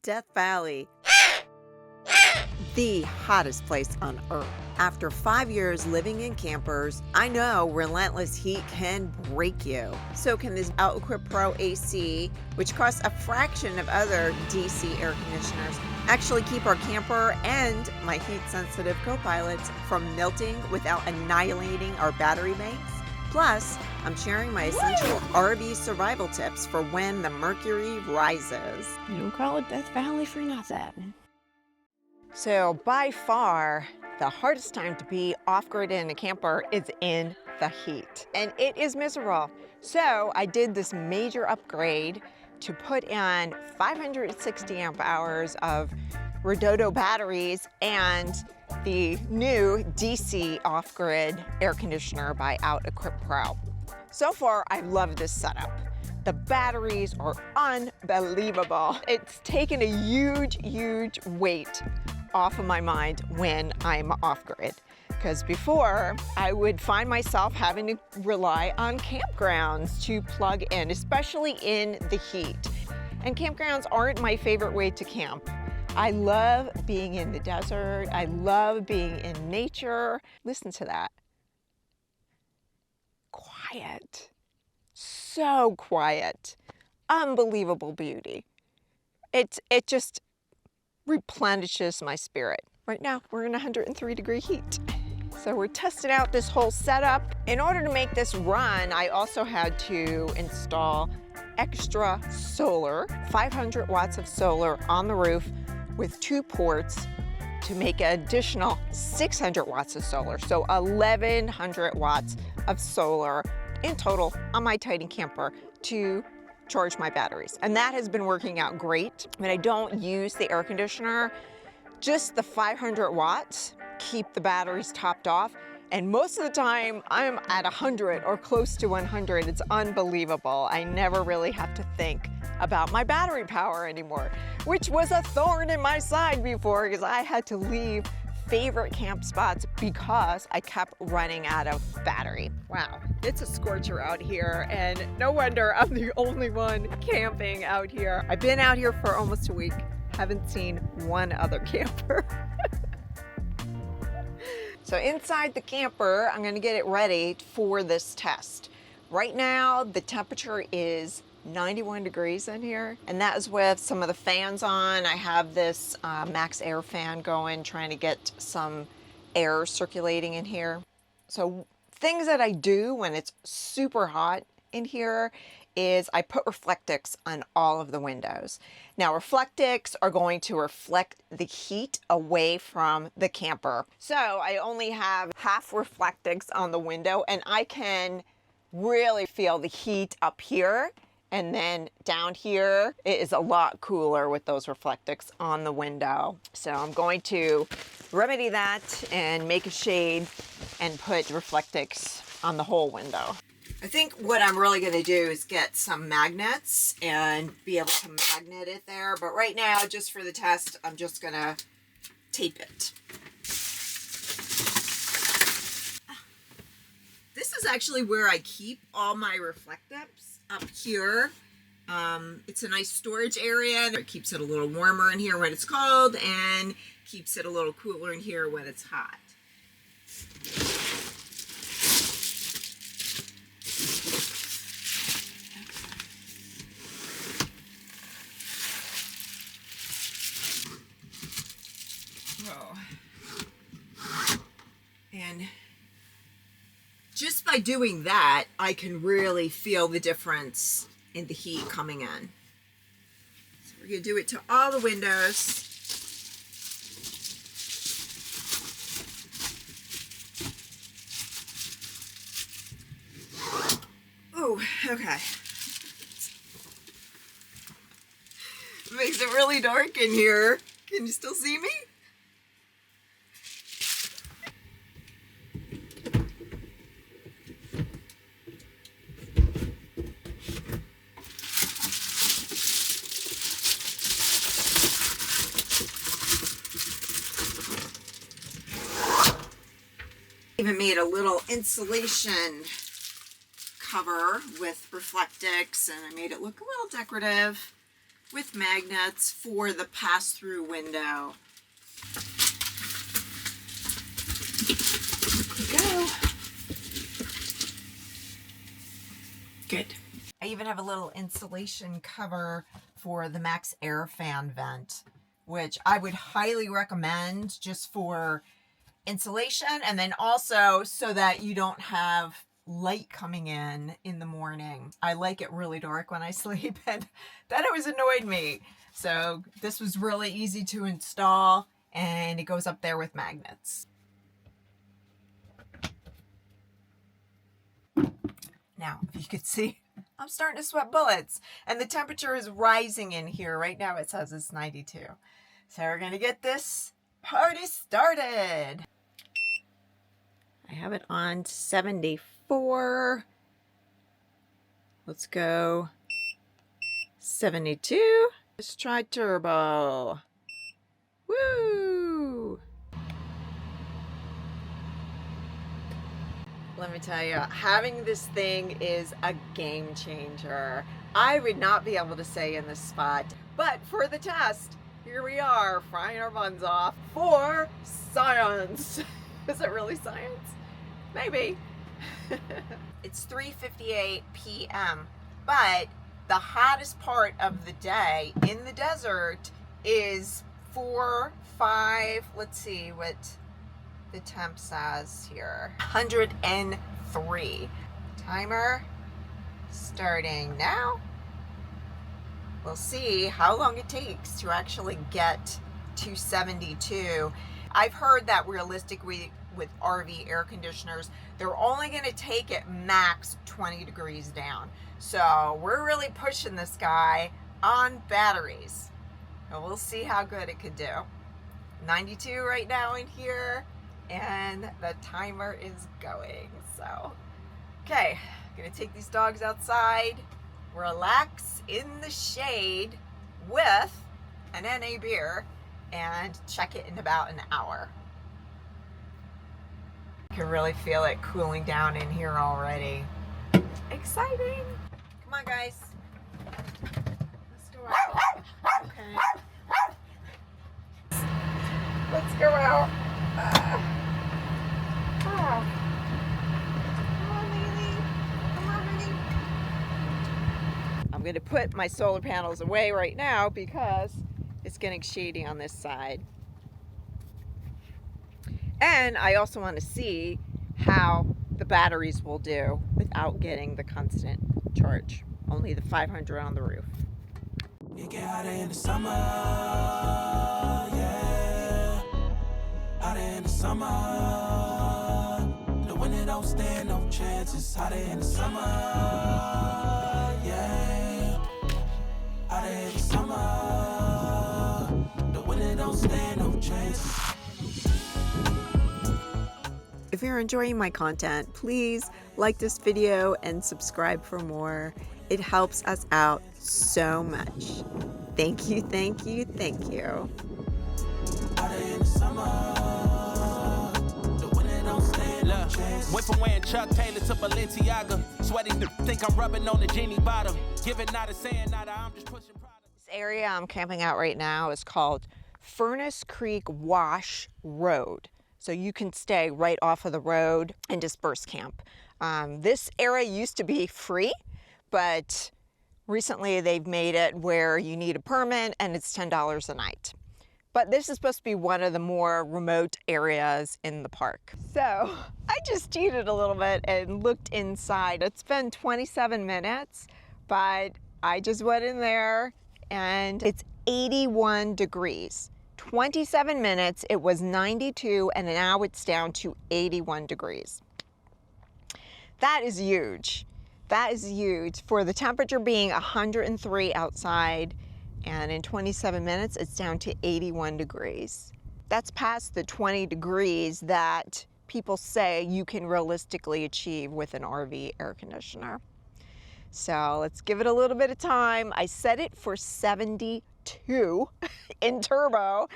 Death Valley, the hottest place on earth. After 5 years living in campers, I know relentless heat can break you. So can this OutEquipPro AC, which costs a fraction of other DC air conditioners, actually keep our camper and my heat-sensitive co-pilots from melting without annihilating our battery banks? Plus, I'm sharing my essential RV survival tips for when the mercury rises. You don't call it Death Valley for nothing. So by far, the hardest time to be off-grid in a camper is in the heat. And it is miserable. So I did this major upgrade to put in 560 amp hours of Redodo batteries and the new DC off-grid air conditioner by OutEquipPro. So far, I love this setup. The batteries are unbelievable. It's taken a huge weight off of my mind when I'm off-grid. Because before, I would find myself having to rely on campgrounds to plug in, especially in the heat. And campgrounds aren't my favorite way to camp. I love being in the desert. I love being in nature. Listen to that. Quiet. So quiet. Unbelievable beauty. It just replenishes my spirit. Right now, we're in 103-degree heat. So we're testing out this whole setup. In order to make this run, I also had to install extra solar, 500 watts of solar on the roof with 2 ports to make an additional 600 watts of solar. So 1,100 watts of solar in total on my tiny camper to charge my batteries. And that has been working out great. When I don't use the air conditioner, just the 500 watts keep the batteries topped off. And most of the time I'm at 100 or close to 100. It's unbelievable. I never really have to think about my battery power anymore, which was a thorn in my side before because I had to leave favorite camp spots because I kept running out of battery. Wow, it's a scorcher out here, and no wonder I'm the only one camping out here. I've been out here for almost a week, haven't seen one other camper. So inside the camper, I'm gonna get it ready for this test. Right now, the temperature is 91 degrees in here, and that is with some of the fans on. I have this max air fan going, trying to get some air circulating in here. So things that I do when it's super hot in here is I put Reflectix on all of the windows. Now Reflectix are going to reflect the heat away from the camper. So I only have half Reflectix on the window, and I can really feel the heat up here. And then down here, it is a lot cooler with those Reflectix on the window. So I'm going to remedy that and make a shade and put Reflectix on the whole window. I think what I'm really gonna do is get some magnets and be able to magnet it there. But right now, just for the test, I'm just gonna tape it. This is actually where I keep all my Reflectix. Up here, it's a nice storage area. It keeps it a little warmer in here when it's cold and keeps it a little cooler in here when it's hot. And just by doing that, I can really feel the difference in the heat coming in. So we're gonna do it to all the windows. Oh, okay. It makes it really dark in here. Can you still see me? Even made a little insulation cover with Reflectix, and I made it look a little decorative. with magnets for the pass-through window. Go. Good. I even have a little insulation cover for the Max Air fan vent, which I would highly recommend just for insulation, and then also so that you don't have light coming in the morning. I like it really dark when I sleep, and that always annoyed me. So this was really easy to install, and it goes up there with magnets. Now, if you could see, I'm starting to sweat bullets, and the temperature is rising in here. Right now it says it's 92. So we're gonna get this party started. I have it on 74. Let's go 72. Let's try turbo. Woo! Let me tell you, having this thing is a game changer. I would not be able to say in this spot, but for the test, here we are, frying our buns off for science. Is it really science? Maybe. It's 3:58 p.m., but the hottest part of the day in the desert is 4, 5, let's see what the temp says here, 103. Timer starting now. We'll see how long it takes to actually get to 72. I've heard that realistically with RV air conditioners, they're only going to take it max 20 degrees down. So we're really pushing this guy on batteries. And we'll see how good it could do. 92 right now in here, and the timer is going. So, okay, gonna take these dogs outside, relax in the shade with an NA beer, and check it in about an hour. I can really feel it cooling down in here already. Exciting! Come on, guys. Let's go out. Okay. Let's go out. Oh. Come on, Lily. Come on, honey. I'm going to put my solar panels away right now because it's getting shady on this side. And I also want to see how the batteries will do without getting the constant charge. Only the 500 on the roof. You get hotter in the summer, yeah. Hotter in the summer. The winter don't stand no chances. Hotter in the summer, yeah. Hotter in the summer. The winter don't stand no chances. If you're enjoying my content, please like this video and subscribe for more. It helps us out so much. Thank you, thank you, thank you. Went from wearing Chuck Taylor to Balenciaga. Sweating to think I'm rubbing on the genie bottom. Giving not a saying nada, I'm just pushing product. This area I'm camping out right now is called Furnace Creek Wash Road. So you can stay right off of the road and Dispersed camp. This area used to be free, but recently they've made it where you need a permit and it's $10 a night. But this is supposed to be one of the more remote areas in the park. So I just cheated a little bit and looked inside. It's been 27 minutes, but I just went in there and it's 81 degrees. 27 minutes, it was 92, and now it's down to 81 degrees. That is huge. That is huge. For the temperature being 103 outside, and in 27 minutes, it's down to 81 degrees. That's past the 20 degrees that people say you can realistically achieve with an RV air conditioner. So let's give it a little bit of time. I set it for 72 in turbo,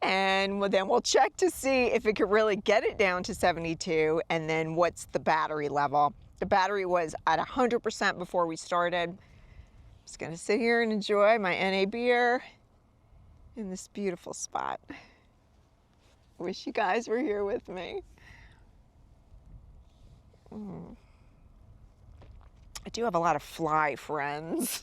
and then we'll check to see if it could really get it down to 72, and then what's the battery level. The battery was at 100% before we started. Just gonna sit here and enjoy my NA beer in this beautiful spot. Wish you guys were here with me. I do have a lot of fly friends.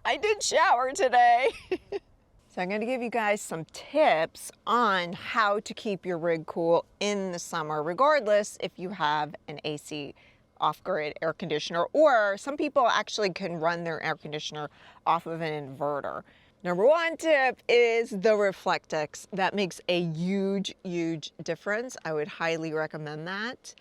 I did shower today. So I'm going to give you guys some tips on how to keep your rig cool in the summer, regardless if you have an AC off-grid air conditioner, or some people actually can run their air conditioner off of an inverter. Number one tip is the Reflectix. That makes a huge, huge difference. I would highly recommend that.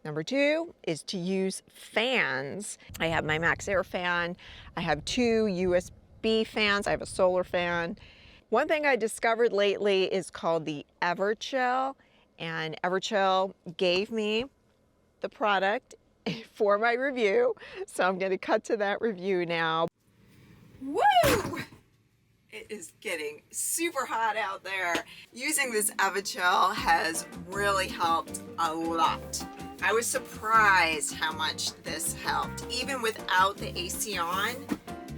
Number two is to use fans. I have my Max Air fan. I have two USB fans. I have a solar fan. One thing I discovered lately is called the evaCHILL, and evaCHILL gave me the product for my review. So I'm going to cut to that review now. Woo! It is getting super hot out there. Using this evaCHILL has really helped a lot. I was surprised how much this helped. Even without the AC on,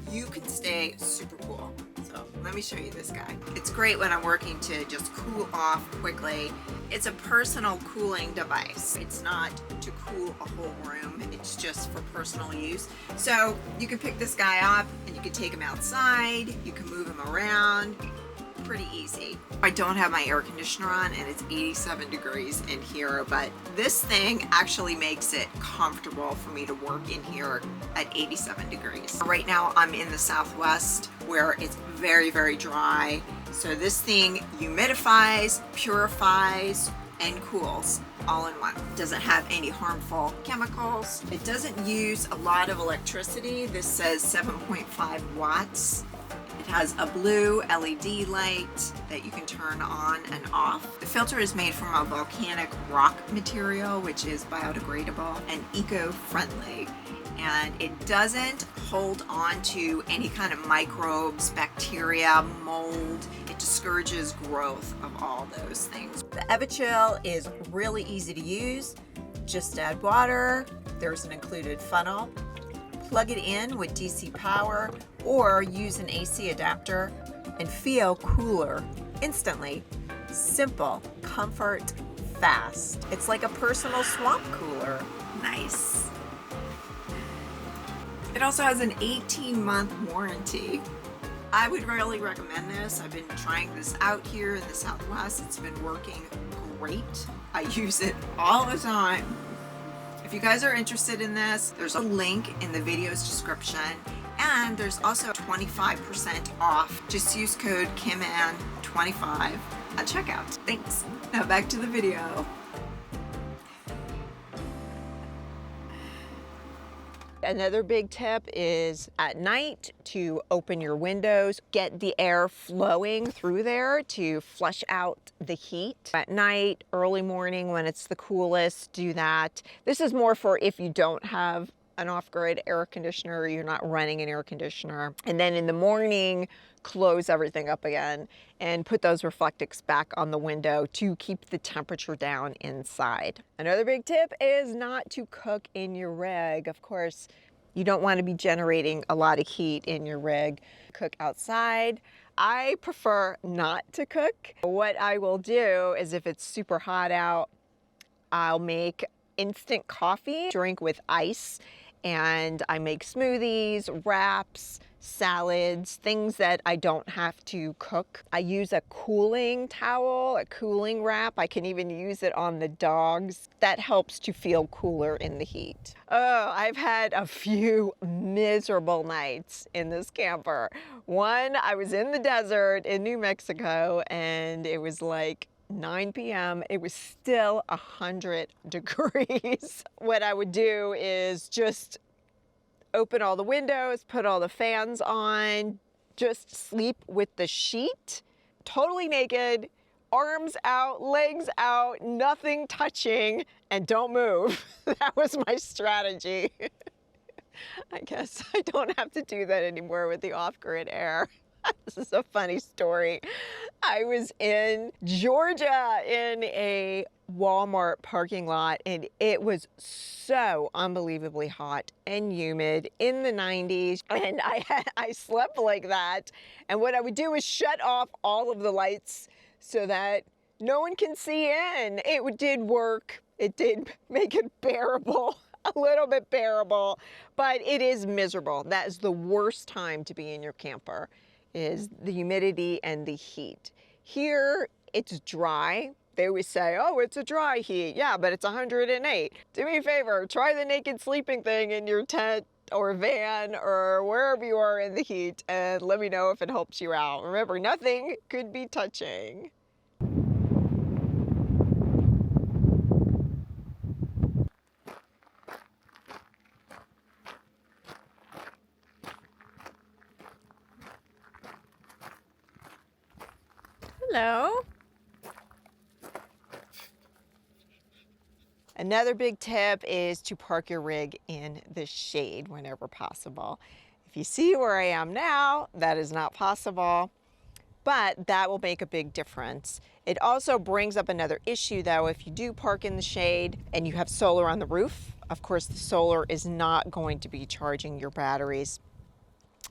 you can stay super cool. So let me show you this guy. It's great when I'm working to just cool off quickly. It's a personal cooling device. It's not to cool a whole room. It's just for personal use. So you can pick this guy up and you can take him outside. You can move him around. Pretty easy. I don't have my air conditioner on and it's 87 degrees in here, but this thing actually makes it comfortable for me to work in here at 87 degrees. Right now I'm in the Southwest where it's very, very dry. So this thing humidifies, purifies, and cools all in one. It doesn't have any harmful chemicals. It doesn't use a lot of electricity. This says 7.5 watts. It has a blue LED light that you can turn on and off. The filter is made from a volcanic rock material, which is biodegradable and eco-friendly. And it doesn't hold on to any kind of microbes, bacteria, mold. It discourages growth of all those things. The evaCHILL is really easy to use. Just add water. There's an included funnel. Plug it in with DC power or use an AC adapter and feel cooler instantly. Simple, comfort, fast. It's like a personal swamp cooler. Nice. It also has an 18-month warranty. I would really recommend this. I've been trying this out here in the Southwest. It's been working great. I use it all the time. If you guys are interested in this, there's a link in the video's description, and there's also 25% off. Just use code KimAnn25 at checkout. Thanks. Now back to the video. Another big tip is at night to open your windows, get the air flowing through there to flush out the heat. At night, early morning when it's the coolest, do that. This is more for if you don't have an off-grid air conditioner, you're not running an air conditioner. And then in the morning, close everything up again and put those Reflectix back on the window to keep the temperature down inside. Another big tip is not to cook in your rig. Of course, you don't want to be generating a lot of heat in your rig. Cook outside. I prefer not to cook. What I will do is if it's super hot out, I'll make instant coffee, drink with ice, and I make smoothies, wraps, salads, things that I don't have to cook. I use a cooling towel, a cooling wrap. I can even use it on the dogs. That helps to feel cooler in the heat. Oh, I've had a few miserable nights in this camper. One, I was in the desert in New Mexico and it was like 9 p.m. It was still 100 degrees. What I would do is just open all the windows, put all the fans on, just sleep with the sheet, totally naked, arms out, legs out, nothing touching, and don't move. That was my strategy. I guess I don't have to do that anymore with the off-grid air. This is a funny story. I was in Georgia in a Walmart parking lot, and it was so unbelievably hot and humid in the 90s, and I slept like that. And what I would do is shut off all of the lights so that no one can see in. It did work. It did make it bearable, a little bit bearable, but it is miserable. That is the worst time to be in your camper, is the humidity and the heat. Here, it's dry. They always say, oh, it's a dry heat. Yeah, but it's 108. Do me a favor, try the naked sleeping thing in your tent or van or wherever you are in the heat, and let me know if it helps you out. Remember, nothing could be touching. Hello. Another big tip is to park your rig in the shade whenever possible. If you see where I am now, that is not possible, but that will make a big difference. It also brings up another issue though. If you do park in the shade and you have solar on the roof, of course the solar is not going to be charging your batteries.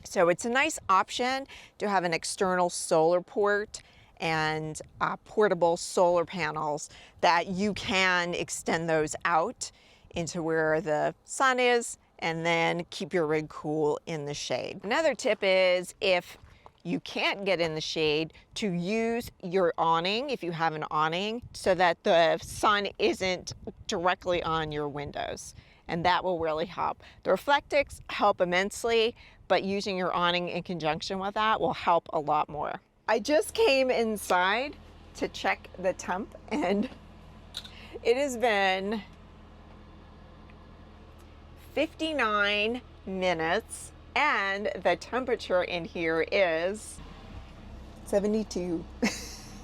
So it's a nice option to have an external solar port and portable solar panels that you can extend those out into where the sun is and then keep your rig cool in the shade. Another tip is, if you can't get in the shade, to use your awning, if you have an awning, so that the sun isn't directly on your windows, and that will really help. The reflectics help immensely, but using your awning in conjunction with that will help a lot more. I just came inside to check the temp, and it has been 59 minutes, and the temperature in here is 72.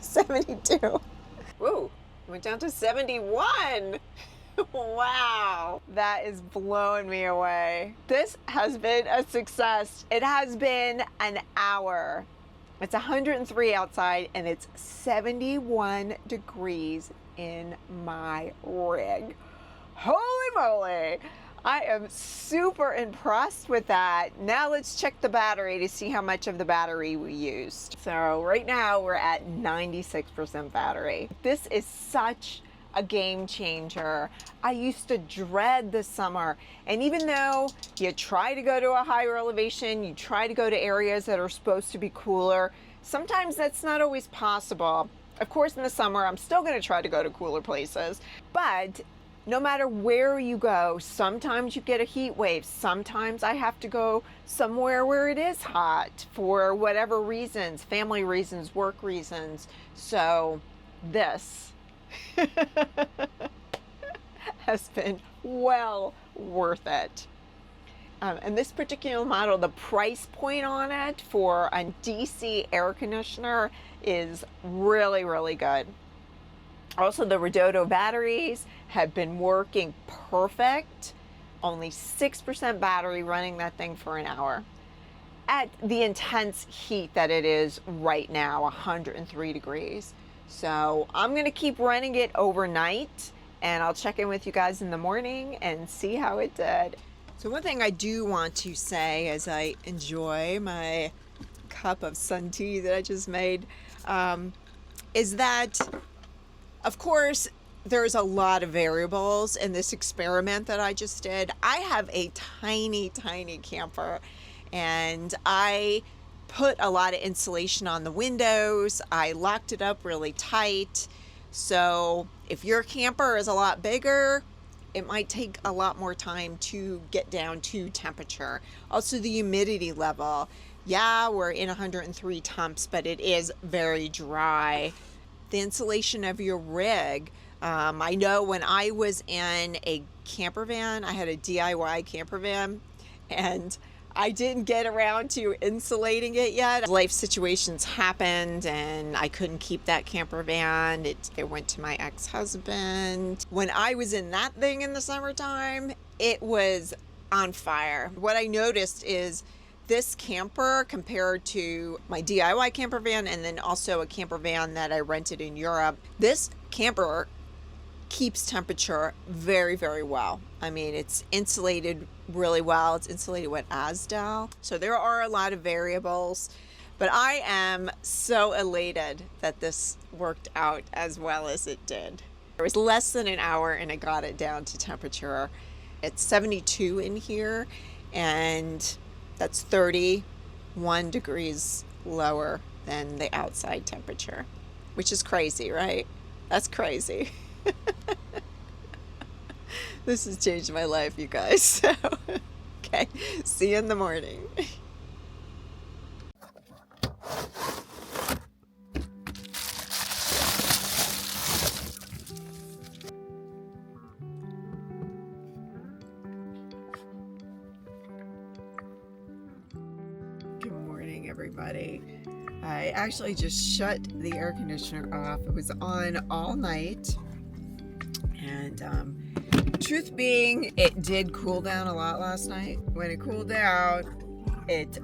72. Whoa, went down to 71. Wow, that is blowing me away. This has been a success. It has been an hour. It's 103 outside and it's 71 degrees in my rig. Holy moly! I am super impressed with that. Now let's check the battery to see how much of the battery we used. So right now we're at 96% battery. This is such a game changer. I used to dread the summer, and even though you try to go to a higher elevation, you try to go to areas that are supposed to be cooler, sometimes that's not always possible. Of course, in the summer, I'm still going to try to go to cooler places, but no matter where you go, sometimes you get a heat wave. Sometimes I have to go somewhere where it is hot for whatever reasons, family reasons, work reasons. So this has been well worth it. And this particular model, the price point on it for a DC air conditioner is really, really good. Also, the Redodo batteries have been working perfect. Only 6% battery running that thing for an hour at the intense heat that it is right now, 103 degrees. So I'm gonna keep running it overnight, and I'll check in with you guys in the morning and see how it did. So one thing I do want to say as I enjoy my cup of sun tea that I just made is that, of course, there's a lot of variables in this experiment that I just did. I have a tiny, tiny camper, and I put a lot of insulation on the windows. I locked it up really tight. So if your camper is a lot bigger, it might take a lot more time to get down to temperature. Also, the humidity level. Yeah, we're in 103 temps, but it is very dry. The insulation of your rig. I know when I was in a camper van, I had a DIY camper van, and I didn't get around to insulating it yet. Life situations happened and I couldn't keep that camper van. It went to my ex-husband. When I was in that thing in the summertime, it was on fire. What I noticed is this camper compared to my DIY camper van and then also a camper van that I rented in Europe, this camper keeps temperature very, very well. I mean, it's insulated really well. It's insulated with Asdal. So there are a lot of variables, but I am so elated that this worked out as well as it did. It was less than an hour and I got it down to temperature. It's 72 in here, and that's 31 degrees lower than the outside temperature, which is crazy, right? That's crazy. This has changed my life, you guys. So, okay, see you in the morning. Good morning, everybody. I actually just shut the air conditioner off. It was on all night, and truth being, it did cool down a lot last night. When it cooled down, it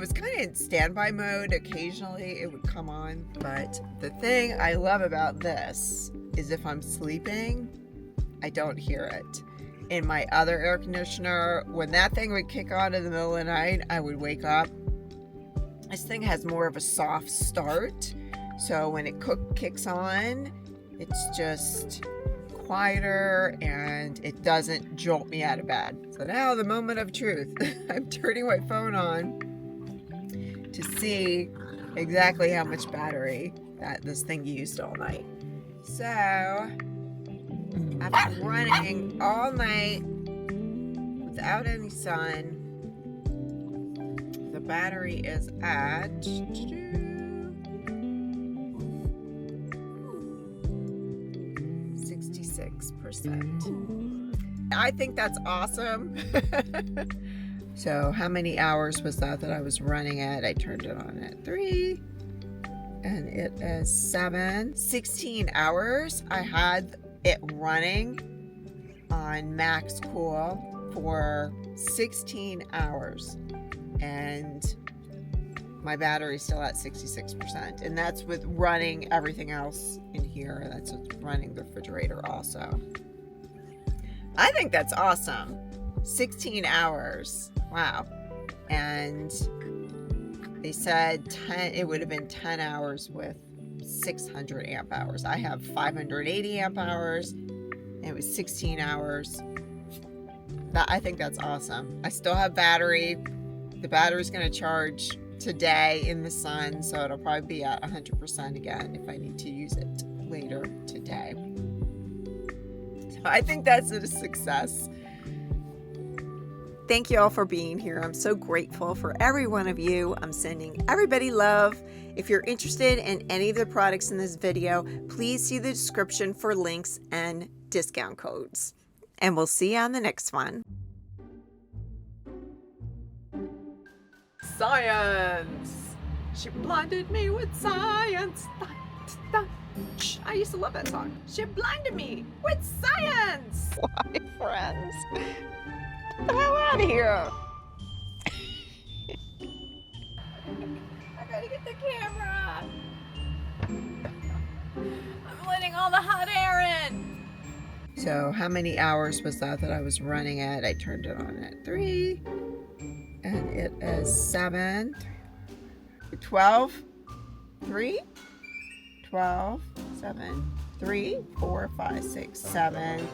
was kind of in standby mode. Occasionally it would come on, but the thing I love about this is if I'm sleeping, I don't hear it. In my other air conditioner, when that thing would kick on in the middle of the night, I would wake up. This thing has more of a soft start, so when it kicks on, it's just quieter and it doesn't jolt me out of bed. So now the moment of truth. I'm turning my phone on to see exactly how much battery that this thing used all night. So after running all night without any sun, the battery is at 66%. I think that's awesome. So how many hours was that I was running at? I turned it on at 3 and it is 16 hours. I had it running on max cool for 16 hours and my battery's still at 66%, and that's with running everything else in here. That's with running the refrigerator also. I think that's awesome. 16 hours. Wow. And they said it would have been 10 hours with 600 amp hours. I have 580 amp hours, and it was 16 hours. I think that's awesome. I still have battery. The battery's going to charge today in the sun, so it'll probably be at 100% again if I need to use it later today. So I think that's a success. Thank you all for being here. I'm so grateful for every one of you. I'm sending everybody love. If you're interested in any of the products in this video, please see the description for links and discount codes. And we'll see you on the next one. Science! She blinded me with science. I used to love that song. She blinded me with science! Why, friends? Get the hell out of here! I gotta get the camera! I'm letting all the hot air in! So how many hours was that I was running at? I turned it on at 3. And it is 7, 12, 3, 12, 7, 3, 4, 5, 6, 7,